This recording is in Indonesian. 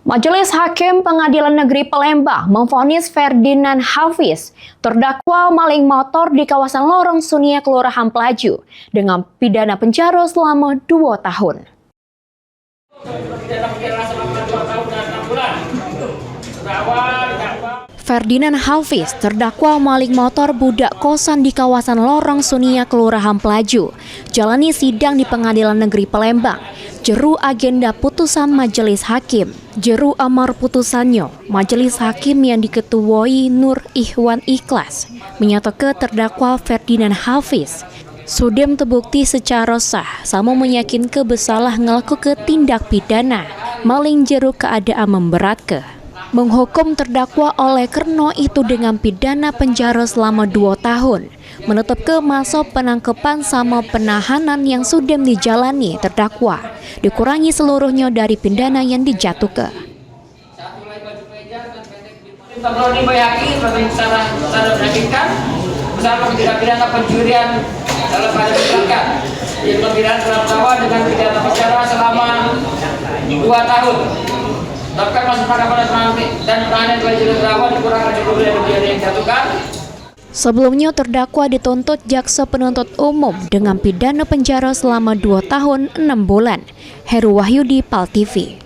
Majelis Hakim Pengadilan Negeri Palembang memvonis Ferdinand Hafiz, terdakwa maling motor di kawasan Lorong Sunia, Kelurahan Pelaju, dengan pidana penjara selama 2 tahun. Ferdinand Hafiz, terdakwa maling motor budak kosan di kawasan Lorong Sunia, Kelurahan Pelaju, jalani sidang di Pengadilan Negeri Palembang. Jeru agenda putusan Majelis Hakim. Jeru amar putusannya, Majelis Hakim yang diketuai Nur Ikhwan Ikhlas menyatakan terdakwa Ferdinand Hafiz sudem terbukti secara sah sama meyakinkan bersalah ngelakukan tindak pidana maling jeru keadaan memberatkan. Menghukum terdakwa oleh karena itu dengan pidana penjara selama 2 tahun, menetapkan masa penangkapan sama penahanan yang sudah dijalani terdakwa, dikurangi seluruhnya dari pidana yang dijatuhkan. Bersama tindak pidana pencurian dalam keadaan menyenangkan, yaitu pidana terdakwa dengan pidana penjara selama 2 tahun. Bahkan masuk pada dan penahanan bagi terdakwa dikurangkan cukup dari pidana yang dijatuhkan. Sebelumnya terdakwa dituntut jaksa penuntut umum dengan pidana penjara selama 2 tahun 6 bulan. Heru Wahyudi, PAL TV.